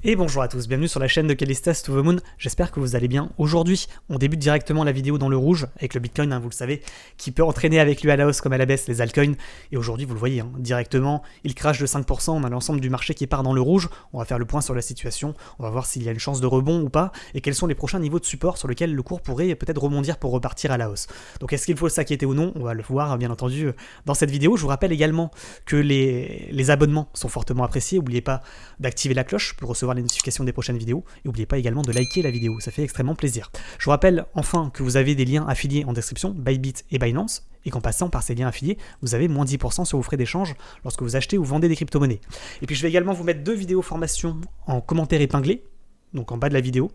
Et bonjour à tous, bienvenue sur la chaîne de Callistas to the Moon, j'espère que vous allez bien. Aujourd'hui, on débute directement la vidéo dans le rouge, avec le Bitcoin, vous le savez, qui peut entraîner avec lui à la hausse comme à la baisse les altcoins. Et aujourd'hui, vous le voyez, directement, il crache de 5%, on a l'ensemble du marché qui part dans le rouge. On va faire le point sur la situation, on va voir s'il y a une chance de rebond ou pas, et quels sont les prochains niveaux de support sur lesquels le cours pourrait peut-être rebondir pour repartir à la hausse. Donc est-ce qu'il faut s'inquiéter ou non? On va le voir, bien entendu, dans cette vidéo. Je vous rappelle également que les abonnements sont fortement appréciés. N'oubliez pas d'activer la cloche pour recevoir les notifications des prochaines vidéos, et n'oubliez pas également de liker la vidéo, ça fait extrêmement plaisir. Je vous rappelle enfin que vous avez des liens affiliés en description, Bybit et Binance, et qu'en passant par ces liens affiliés, vous avez moins 10% sur vos frais d'échange lorsque vous achetez ou vendez des crypto-monnaies. Et puis je vais également vous mettre 2 vidéos formation en commentaire épinglé, donc en bas de la vidéo,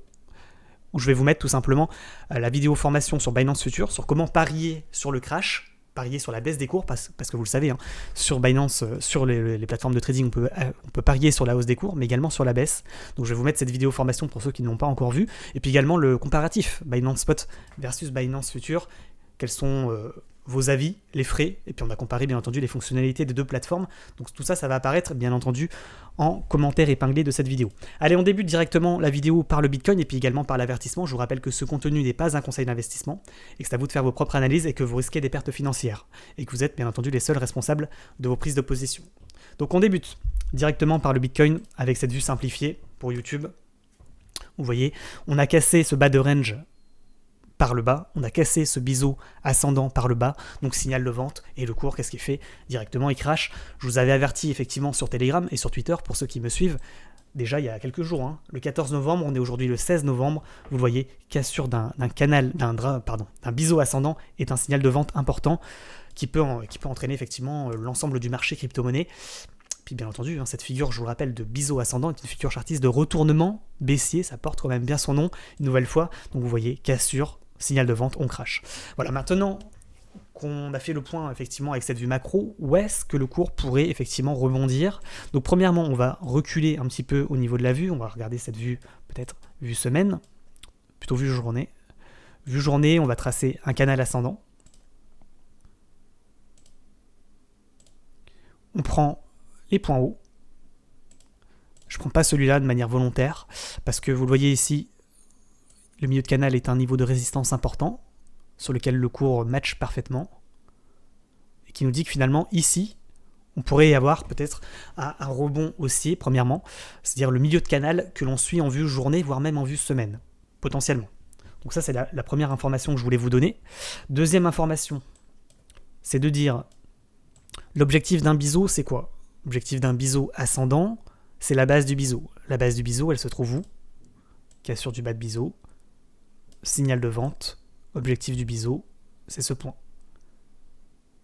où je vais vous mettre tout simplement la vidéo formation sur Binance Future, sur comment parier sur le crash, parier sur la baisse des cours, parce que vous le savez, sur Binance, sur les plateformes de trading, on peut parier sur la hausse des cours, mais également sur la baisse. Donc je vais vous mettre cette vidéo formation pour ceux qui ne l'ont pas encore vue, et puis également le comparatif Binance Spot versus Binance Future, quels sont vos avis, les frais, et puis on va comparer bien entendu les fonctionnalités des deux plateformes. Donc tout ça, ça va apparaître bien entendu en commentaire épinglé de cette vidéo. Allez, on débute directement la vidéo par le Bitcoin et puis également par l'avertissement. Je vous rappelle que ce contenu n'est pas un conseil d'investissement et que c'est à vous de faire vos propres analyses et que vous risquez des pertes financières et que vous êtes bien entendu les seuls responsables de vos prises de position. Donc on débute directement par le Bitcoin avec cette vue simplifiée pour YouTube. Vous voyez, on a cassé ce bas de range par le bas, on a cassé ce biseau ascendant par le bas, donc signal de vente, et le cours, qu'est-ce qu'il fait? Directement, il crash. Je vous avais averti effectivement sur Telegram et sur Twitter, pour ceux qui me suivent, déjà il y a quelques jours, le 14 novembre, on est aujourd'hui le 16 novembre, vous le voyez, cassure d'un biseau ascendant est un signal de vente important qui peut entraîner effectivement l'ensemble du marché crypto-monnaie. Puis bien entendu, cette figure, je vous le rappelle, de biseau ascendant est une figure chartiste de retournement baissier, ça porte quand même bien son nom, une nouvelle fois, donc vous voyez, cassure, signal de vente, on crash. Voilà, maintenant qu'on a fait le point effectivement avec cette vue macro, où est-ce que le cours pourrait effectivement rebondir? Donc premièrement, on va reculer un petit peu au niveau de la vue, on va regarder cette vue, peut-être vue semaine, plutôt vue journée. Vue journée, on va tracer un canal ascendant. On prend les points hauts. Je ne prends pas celui-là de manière volontaire, parce que vous le voyez ici, le milieu de canal est un niveau de résistance important, sur lequel le cours match parfaitement, et qui nous dit que finalement, ici, on pourrait y avoir peut-être un rebond haussier, premièrement, c'est-à-dire le milieu de canal que l'on suit en vue journée, voire même en vue semaine, potentiellement. Donc ça, c'est la première information que je voulais vous donner. Deuxième information, c'est de dire, l'objectif d'un biseau, c'est quoi? L'objectif d'un biseau ascendant, c'est la base du biseau. La base du biseau, elle se trouve où? Cassure du bas de biseau. Signal de vente, objectif du biseau, c'est ce point.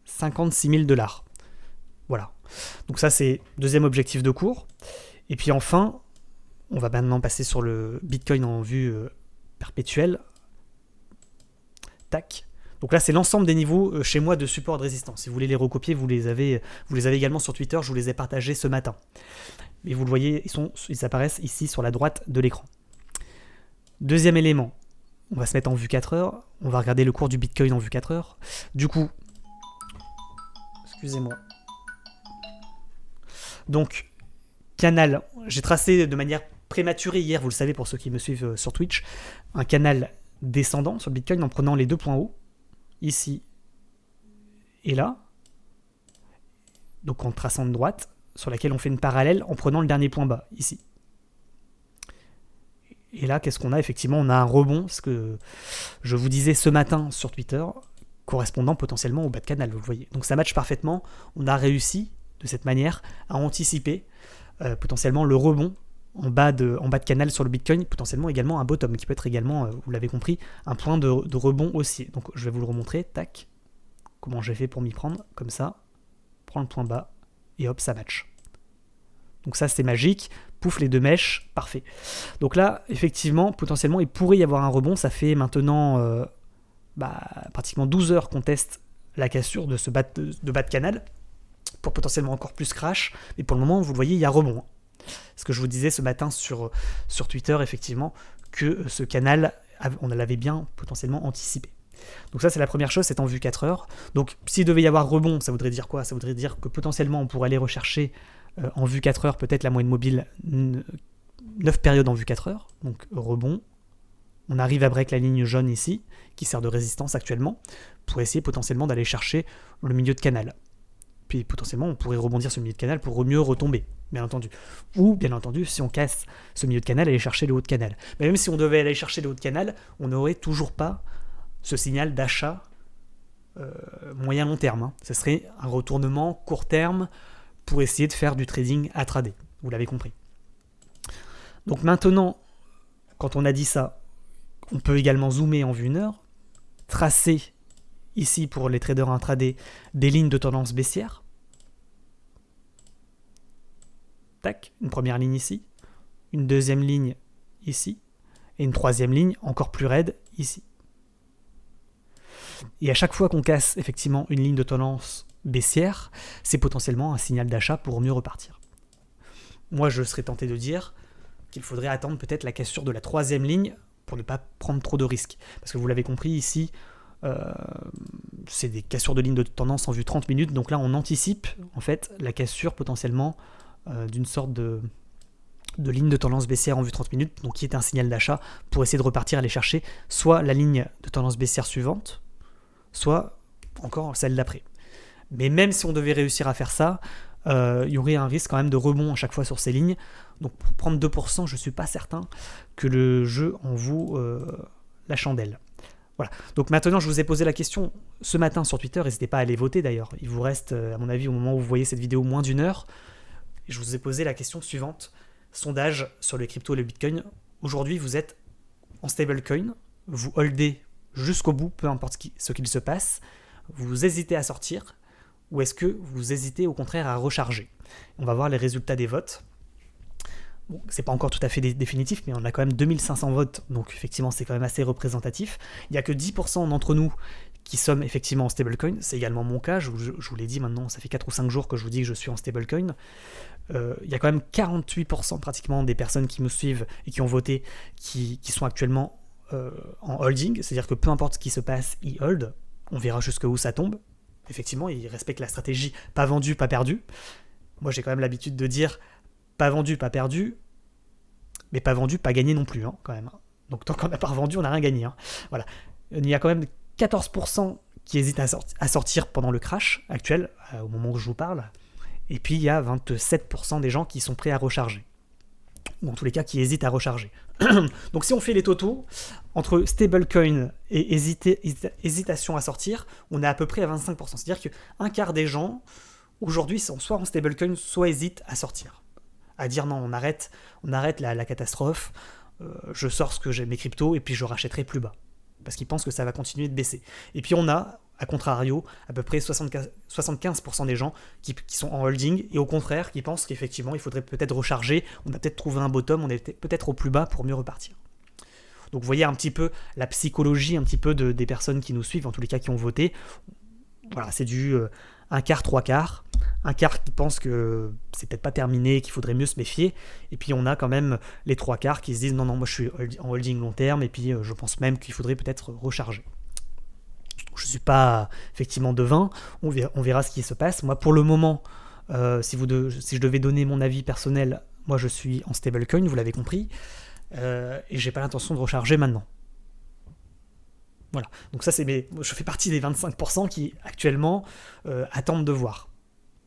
56 000 $. Voilà. Donc ça, c'est deuxième objectif de cours. Et puis enfin, on va maintenant passer sur le Bitcoin en vue perpétuelle. Tac. Donc là, c'est l'ensemble des niveaux chez moi de support de résistance. Si vous voulez les recopier, vous les avez également sur Twitter, je vous les ai partagés ce matin. Et vous le voyez, ils apparaissent ici sur la droite de l'écran. Deuxième élément, on va se mettre en vue 4 heures, on va regarder le cours du Bitcoin en vue 4 heures. Du coup, excusez-moi. Donc, canal, j'ai tracé de manière prématurée hier, vous le savez pour ceux qui me suivent sur Twitch, un canal descendant sur le Bitcoin en prenant les deux points hauts, ici et là, donc en traçant de droite, sur laquelle on fait une parallèle en prenant le dernier point bas, ici. Et là, qu'est-ce qu'on a? Effectivement, on a un rebond, ce que je vous disais ce matin sur Twitter, correspondant potentiellement au bas de canal, vous le voyez. Donc ça match parfaitement, on a réussi de cette manière à anticiper potentiellement le rebond en bas de canal sur le Bitcoin, potentiellement également un bottom, qui peut être également, vous l'avez compris, un point de rebond haussier. Donc je vais vous le remontrer, tac, comment j'ai fait pour m'y prendre, comme ça, prends le point bas, et hop, ça match. Donc ça, c'est magique. Pouf, les deux mèches, parfait. Donc là, effectivement, potentiellement, il pourrait y avoir un rebond. Ça fait maintenant pratiquement 12 heures qu'on teste la cassure de ce bas de canal pour potentiellement encore plus crash. Mais pour le moment, vous le voyez, il y a rebond. Ce que je vous disais ce matin sur Twitter, effectivement, que ce canal, on l'avait bien potentiellement anticipé. Donc ça, c'est la première chose, c'est en vue 4 heures. Donc s'il devait y avoir rebond, ça voudrait dire quoi? Ça voudrait dire que potentiellement, on pourrait aller rechercher en vue 4 heures peut-être la moyenne mobile 9 périodes en vue 4 heures, donc rebond. On arrive à break la ligne jaune ici, qui sert de résistance actuellement, pour essayer potentiellement d'aller chercher le milieu de canal. Puis potentiellement, on pourrait rebondir sur le milieu de canal pour mieux retomber, bien entendu. Ou, bien entendu, si on casse ce milieu de canal, aller chercher le haut de canal. Mais même si on devait aller chercher le haut de canal, on n'aurait toujours pas ce signal d'achat moyen-long terme. Hein. Ce serait un retournement court terme pour essayer de faire du trading intraday. Vous l'avez compris. Donc maintenant, quand on a dit ça, on peut également zoomer en vue 1 heure, tracer ici pour les traders intraday des lignes de tendance baissière. Tac, une première ligne ici, une deuxième ligne ici, et une troisième ligne encore plus raide ici. Et à chaque fois qu'on casse effectivement une ligne de tendance baissière, c'est potentiellement un signal d'achat pour mieux repartir. Moi, je serais tenté de dire qu'il faudrait attendre peut-être la cassure de la troisième ligne pour ne pas prendre trop de risques. Parce que vous l'avez compris, ici, c'est des cassures de ligne de tendance en vue 30 minutes, donc là on anticipe en fait la cassure potentiellement d'une sorte de ligne de tendance baissière en vue 30 minutes, donc qui est un signal d'achat pour essayer de repartir, aller chercher soit la ligne de tendance baissière suivante, soit encore celle d'après. Mais même si on devait réussir à faire ça, il y aurait un risque quand même de rebond à chaque fois sur ces lignes, donc pour prendre 2%, je ne suis pas certain que le jeu en vaut la chandelle. Voilà. Donc maintenant, je vous ai posé la question ce matin sur Twitter, n'hésitez pas à aller voter d'ailleurs. Il vous reste, à mon avis, au moment où vous voyez cette vidéo, moins d'1 heure. Et je vous ai posé la question suivante. Sondage sur les cryptos et le Bitcoin. Aujourd'hui, vous êtes en stablecoin, vous holdez jusqu'au bout, peu importe ce qu'il se passe. Vous hésitez à sortir ou est-ce que vous hésitez au contraire à recharger? On va voir les résultats des votes. Bon, c'est pas encore tout à fait définitif, mais on a quand même 2500 votes, donc effectivement c'est quand même assez représentatif. Il n'y a que 10% d'entre nous qui sommes effectivement en stablecoin, c'est également mon cas, je vous l'ai dit maintenant, ça fait 4 ou 5 jours que je vous dis que je suis en stablecoin. Il y a quand même 48% pratiquement des personnes qui me suivent et qui ont voté qui sont actuellement en holding, c'est-à-dire que peu importe ce qui se passe, ils hold, on verra jusqu'où ça tombe. Effectivement, ils respectent la stratégie pas vendu, pas perdu. Moi j'ai quand même l'habitude de dire pas vendu, pas perdu, mais pas vendu, pas gagné non plus, hein, quand même. Donc tant qu'on n'a pas revendu, on n'a rien gagné. Hein. Voilà. Il y a quand même 14% qui hésitent à sortir pendant le crash actuel, au moment où je vous parle, et puis il y a 27% des gens qui sont prêts à recharger, ou en tous les cas qui hésitent à recharger. Donc si on fait les totaux, entre stablecoin et hésitation à sortir, on est à peu près à 25%. C'est-à-dire qu'un quart des gens, aujourd'hui, sont soit en stablecoin, soit hésitent à sortir. À dire non, on arrête la catastrophe, je sors ce que j'ai mes cryptos et puis je rachèterai plus bas. Parce qu'ils pensent que ça va continuer de baisser. Et puis on a, à contrario, à peu près 75% des gens qui sont en holding et au contraire qui pensent qu'effectivement il faudrait peut-être recharger, on a peut-être trouvé un bottom, on est peut-être au plus bas pour mieux repartir. Donc vous voyez un petit peu la psychologie un petit peu des personnes qui nous suivent, en tous les cas qui ont voté. Voilà, c'est du un quart, trois quarts. Un quart qui pense que c'est peut-être pas terminé, qu'il faudrait mieux se méfier, et puis on a quand même les trois quarts qui se disent non, moi je suis en holding long terme, et puis je pense même qu'il faudrait peut-être recharger. Je ne suis pas effectivement devin, on verra ce qui se passe. Moi pour le moment, si je devais donner mon avis personnel, moi je suis en stablecoin, vous l'avez compris, et j'ai pas l'intention de recharger maintenant. Voilà, donc ça je fais partie des 25% qui actuellement attendent de voir.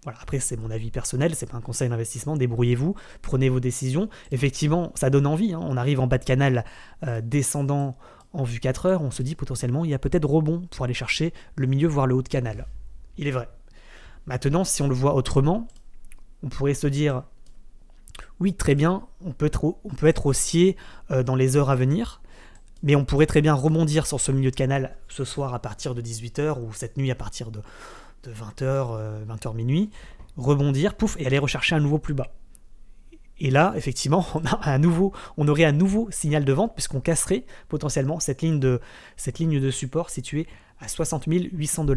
Voilà, après c'est mon avis personnel, c'est pas un conseil d'investissement, débrouillez-vous, prenez vos décisions. Effectivement, ça donne envie, hein. On arrive en bas de canal descendant en vue 4 heures, on se dit potentiellement il y a peut-être rebond pour aller chercher le milieu, voire le haut de canal. Il est vrai. Maintenant, si on le voit autrement, on pourrait se dire oui, très bien, on peut être haussier dans les heures à venir, mais on pourrait très bien rebondir sur ce milieu de canal ce soir à partir de 18h ou cette nuit à partir de 20h minuit, rebondir, pouf, et aller rechercher un nouveau plus bas. Et là, effectivement, on aurait un nouveau signal de vente puisqu'on casserait potentiellement cette ligne de support située à 60 800 $.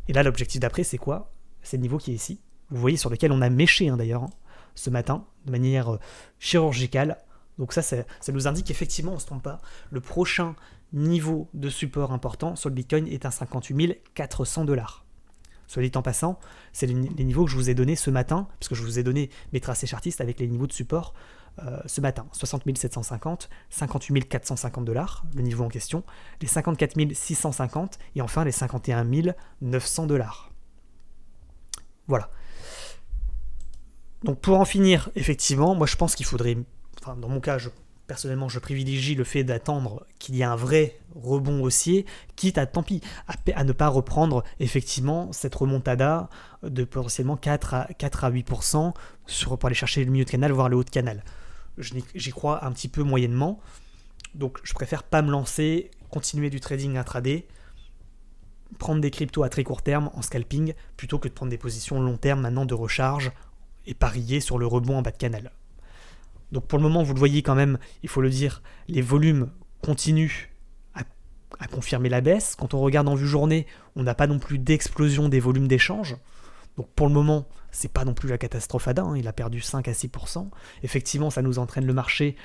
Et là, l'objectif d'après, c'est quoi? C'est le niveau qui est ici. Vous voyez sur lequel on a méché d'ailleurs ce matin de manière chirurgicale. Donc ça nous indique qu'effectivement, on ne se trompe pas. Le prochain niveau de support important sur le Bitcoin est à 58 400 $. Soit dit en passant, c'est les niveaux que je vous ai donnés ce matin, puisque je vous ai donné mes tracés chartistes avec les niveaux de support ce matin. 60 750, 58 450 $, le niveau en question, les 54 650 et enfin les 51 900 $. Voilà. Donc pour en finir, effectivement, moi je pense qu'il faudrait, enfin dans mon cas, personnellement je privilégie le fait d'attendre qu'il y ait un vrai rebond haussier, quitte à, tant pis, à ne pas reprendre effectivement cette remontada de potentiellement 4 à 8% pour aller chercher le milieu de canal, voire le haut de canal. J'y crois un petit peu moyennement, donc je préfère pas me lancer, continuer du trading intraday, prendre des cryptos à très court terme en scalping, plutôt que de prendre des positions long terme maintenant de recharge et parier sur le rebond en bas de canal. Donc pour le moment, vous le voyez quand même, il faut le dire, les volumes continuent à confirmer la baisse. Quand on regarde en vue journée, on n'a pas non plus d'explosion des volumes d'échange. Donc pour le moment, c'est pas non plus la catastrophe ADA, il a perdu 5 à 6%. Effectivement, ça nous entraîne le marché,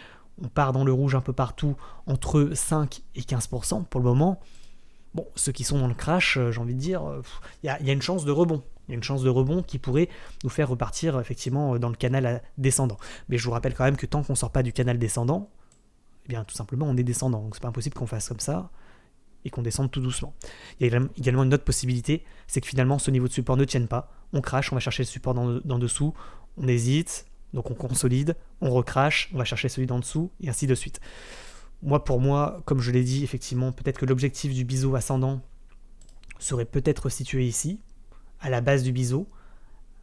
on part dans le rouge un peu partout, entre 5 et 15% pour le moment. Bon, ceux qui sont dans le crash, j'ai envie de dire, il y a une chance de rebond. Il y a une chance de rebond qui pourrait nous faire repartir effectivement dans le canal descendant. Mais je vous rappelle quand même que tant qu'on ne sort pas du canal descendant, eh bien tout simplement on est descendant. Donc c'est pas impossible qu'on fasse comme ça et qu'on descende tout doucement. Il y a également une autre possibilité, c'est que finalement ce niveau de support ne tienne pas. On crash, on va chercher le support dans dessous, on hésite, donc on consolide, on recrache, on va chercher celui d'en dessous, et ainsi de suite. Pour moi, comme je l'ai dit, effectivement, peut-être que l'objectif du biseau ascendant serait peut-être situé ici, à la base du biseau,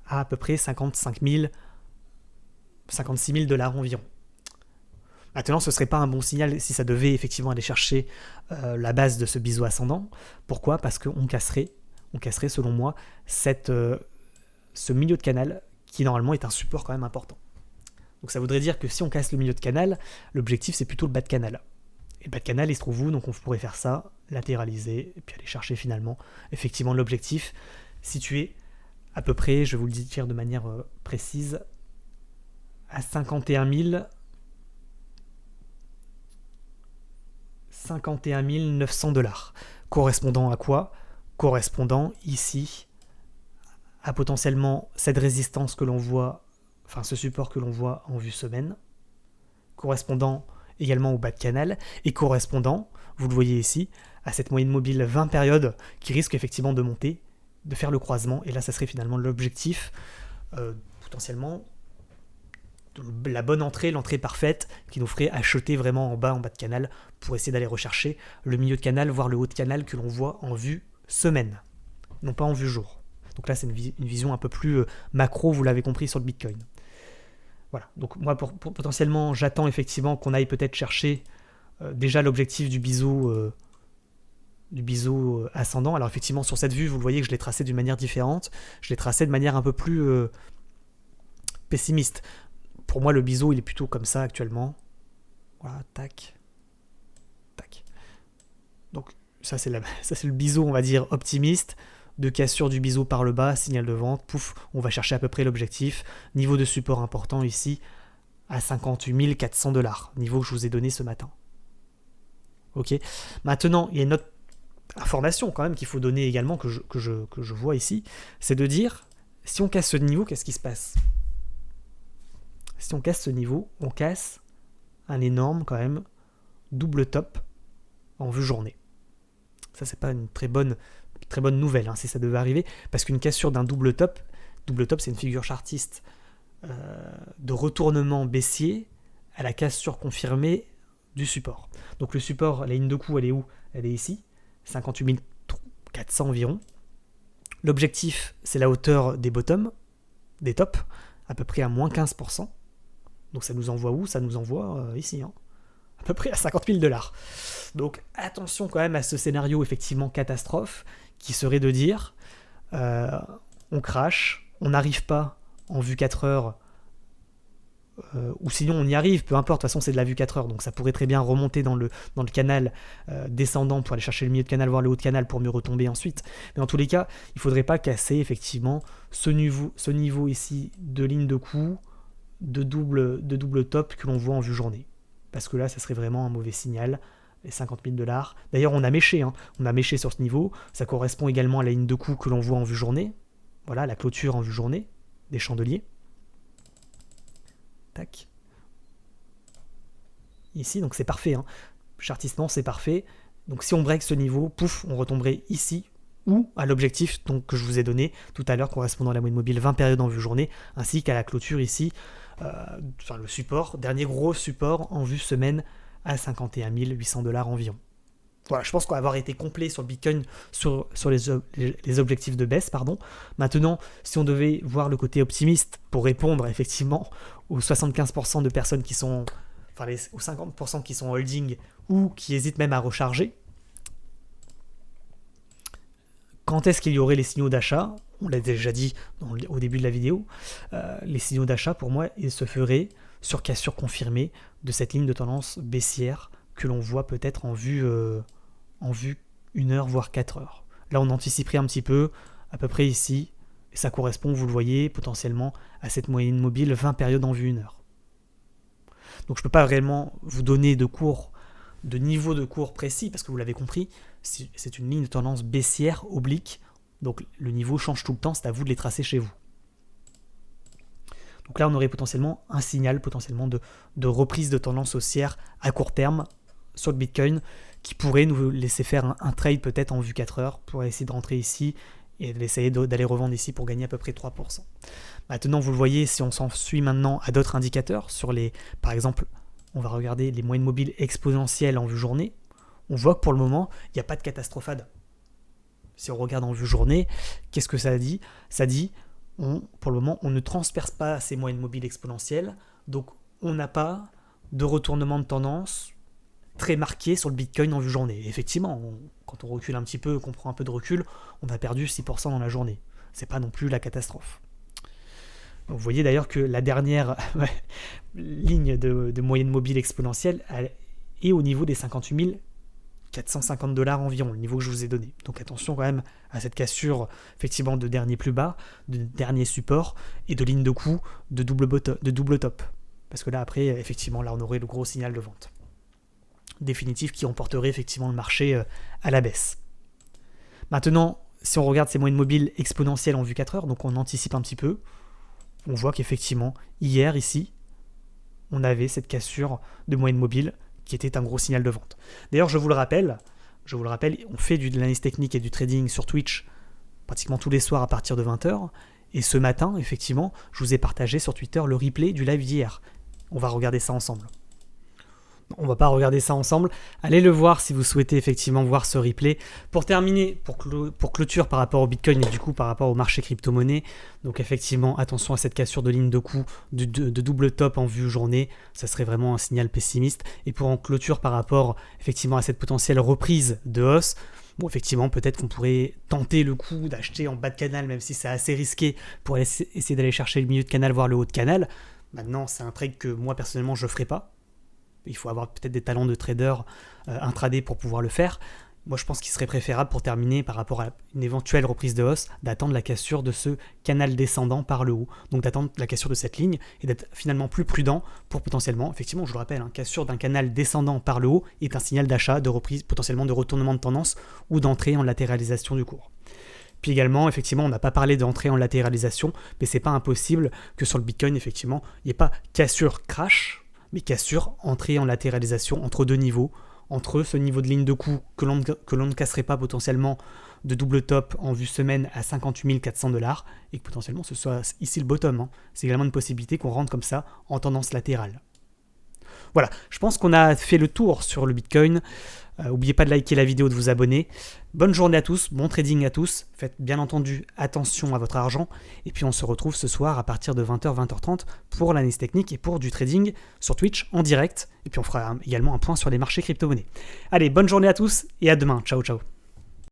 à peu près 55 000, 56 000 $ environ. Maintenant, ce ne serait pas un bon signal si ça devait effectivement aller chercher la base de ce biseau ascendant. Pourquoi ? Parce qu'on casserait selon moi ce milieu de canal qui normalement est un support quand même important. Donc ça voudrait dire que si on casse le milieu de canal, l'objectif c'est plutôt le bas de canal. Et le bas de canal il se trouve où ? Donc on pourrait faire ça, latéraliser, et puis aller chercher finalement effectivement l'objectif situé à peu près, je vais vous le dire de manière précise, à 51 900 $. Correspondant à quoi ? Correspondant ici à potentiellement cette résistance que l'on voit, enfin ce support que l'on voit en vue semaine, correspondant également au bas de canal, et correspondant, vous le voyez ici, à cette moyenne mobile 20 périodes qui risque effectivement de monter, de faire le croisement, et là ça serait finalement l'objectif, potentiellement la bonne entrée, l'entrée parfaite qui nous ferait acheter vraiment en bas de canal pour essayer d'aller rechercher le milieu de canal, voire le haut de canal que l'on voit en vue semaine, non pas en vue jour. Donc là c'est une vision un peu plus macro, vous l'avez compris, sur le Bitcoin. Voilà, donc moi potentiellement j'attends effectivement qu'on aille peut-être chercher déjà l'objectif du biseau ascendant. Alors effectivement sur cette vue vous le voyez que je l'ai tracé d'une manière différente, je l'ai tracé de manière un peu plus pessimiste. Pour moi le biseau il est plutôt comme ça actuellement, voilà, tac, tac. Donc ça c'est le biseau on va dire optimiste, de cassure du biseau par le bas, signal de vente, pouf, on va chercher à peu près l'objectif, niveau de support important ici à 58 400 $, niveau que je vous ai donné ce matin. Ok. Maintenant il y a une autre information quand même qu'il faut donner également, que je vois ici, c'est de dire, si on casse ce niveau, qu'est-ce qui se passe ? Si on casse ce niveau, on casse un énorme quand même double top en vue journée. Ça c'est pas une très bonne nouvelle si ça devait arriver, parce qu'une cassure d'un double top c'est une figure chartiste de retournement baissier à la cassure confirmée du support. Donc le support, la ligne de coup elle est où ? Elle est ici, 58 400 environ. L'objectif c'est la hauteur des bottoms, des tops, à peu près à moins 15%. Donc ça nous envoie où ? Ça nous envoie ici, à peu près à 50 000 $. Donc attention quand même à ce scénario effectivement catastrophe, qui serait de dire on crash, on n'arrive pas en vue 4 heures, ou sinon on y arrive, peu importe, de toute façon c'est de la vue 4 heures, donc ça pourrait très bien remonter dans le canal descendant pour aller chercher le milieu de canal, voire le haut de canal pour mieux retomber ensuite. Mais en tous les cas, il ne faudrait pas casser effectivement ce niveau ici de ligne de coup, de double top que l'on voit en vue journée. Parce que là, ça serait vraiment un mauvais signal. Les 50 000 $. D'ailleurs, on a méché sur ce niveau. Ça correspond également à la ligne de coup que l'on voit en vue journée. Voilà, la clôture en vue journée des chandeliers. Tac. ici, donc c'est parfait. Hein. Chartissement, c'est parfait. Donc si on break ce niveau, pouf, on retomberait ici ou à l'objectif donc, que je vous ai donné tout à l'heure correspondant à la moyenne mobile 20 périodes en vue journée, ainsi qu'à la clôture ici, le support, dernier gros support en vue semaine à 51 800 $ environ. Voilà, je pense qu'on va avoir été complet sur le Bitcoin sur les objectifs de baisse. Maintenant, si on devait voir le côté optimiste pour répondre effectivement aux 75% de personnes qui sont, aux 50% qui sont holding ou qui hésitent même à recharger, quand est-ce qu'il y aurait les signaux d'achat? On l'a déjà dit au début de la vidéo. Les signaux d'achat, pour moi, ils se feraient sur cassure confirmée de cette ligne de tendance baissière que l'on voit peut-être en vue 1 heure, voire 4 heures. Là, on anticiperait un petit peu, à peu près ici, et ça correspond, vous le voyez, potentiellement à cette moyenne mobile 20 périodes en vue 1 heure. Donc je ne peux pas vraiment vous donner de niveau de cours précis, parce que vous l'avez compris, c'est une ligne de tendance baissière oblique, donc le niveau change tout le temps, c'est à vous de les tracer chez vous. Donc là, on aurait potentiellement un signal de reprise de tendance haussière à court terme sur le Bitcoin qui pourrait nous laisser faire un trade peut-être en vue 4 heures pour essayer de rentrer ici et d'essayer d'aller revendre ici pour gagner à peu près 3%. Maintenant, vous le voyez, si on s'en suit maintenant à d'autres indicateurs, par exemple, on va regarder les moyennes mobiles exponentielles en vue journée, on voit que pour le moment, il n'y a pas de catastrophade. Si on regarde en vue journée, qu'est-ce que ça dit? Ça dit, pour le moment, on ne transperce pas ces moyennes mobiles exponentielles, donc on n'a pas de retournement de tendance très marqué sur le Bitcoin en vue journée. Et effectivement, quand on recule un petit peu, qu'on prend un peu de recul, on a perdu 6% dans la journée. C'est pas non plus la catastrophe. Vous voyez d'ailleurs que la dernière ligne de moyenne mobile exponentielle est au niveau des 58 450 $ environ, le niveau que je vous ai donné. Donc attention quand même à cette cassure effectivement de dernier plus bas, de dernier support et de ligne de coup de double top. Parce que là après, effectivement, là on aurait le gros signal de vente définitif qui emporterait effectivement le marché à la baisse. Maintenant, si on regarde ces moyennes mobiles exponentielles en vue 4 heures, donc on anticipe un petit peu, on voit qu'effectivement, hier ici, on avait cette cassure de moyenne mobile qui était un gros signal de vente. D'ailleurs, je vous le rappelle, on fait de l'analyse technique et du trading sur Twitch pratiquement tous les soirs à partir de 20h, et ce matin, effectivement, je vous ai partagé sur Twitter le replay du live d'hier. On va regarder ça ensemble. On va pas regarder ça ensemble. Allez le voir si vous souhaitez effectivement voir ce replay. Pour terminer, pour clôture par rapport au Bitcoin et du coup par rapport au marché crypto-monnaie, donc effectivement, attention à cette cassure de ligne de coup de double top en vue journée. Ça serait vraiment un signal pessimiste. Et pour en clôture par rapport effectivement à cette potentielle reprise de hausse, bon, effectivement, peut-être qu'on pourrait tenter le coup d'acheter en bas de canal, même si c'est assez risqué, pour essayer d'aller chercher le milieu de canal, voire le haut de canal. Maintenant, c'est un trade que moi, personnellement, je ne ferai pas. Il faut avoir peut-être des talents de trader intraday pour pouvoir le faire. Moi, je pense qu'il serait préférable pour terminer par rapport à une éventuelle reprise de hausse, d'attendre la cassure de ce canal descendant par le haut. Donc d'attendre la cassure de cette ligne et d'être finalement plus prudent pour potentiellement, effectivement, je le rappelle, cassure d'un canal descendant par le haut est un signal d'achat, de reprise, potentiellement de retournement de tendance ou d'entrée en latéralisation du cours. Puis également, effectivement, on n'a pas parlé d'entrée en latéralisation, mais c'est pas impossible que sur le Bitcoin, effectivement, il n'y ait pas cassure crash, mais cassure, entrée en latéralisation entre deux niveaux, entre ce niveau de ligne de coup que l'on ne casserait pas potentiellement de double top en vue semaine à 58 400 $ et que potentiellement ce soit ici le bottom. C'est également une possibilité qu'on rentre comme ça en tendance latérale. Voilà, je pense qu'on a fait le tour sur le Bitcoin. N'oubliez pas de liker la vidéo, de vous abonner. Bonne journée à tous, bon trading à tous. Faites bien entendu attention à votre argent. Et puis on se retrouve ce soir à partir de 20h, 20h30 pour l'analyse technique et pour du trading sur Twitch en direct. Et puis on fera également un point sur les marchés crypto-monnaies. Allez, bonne journée à tous et à demain. Ciao, ciao.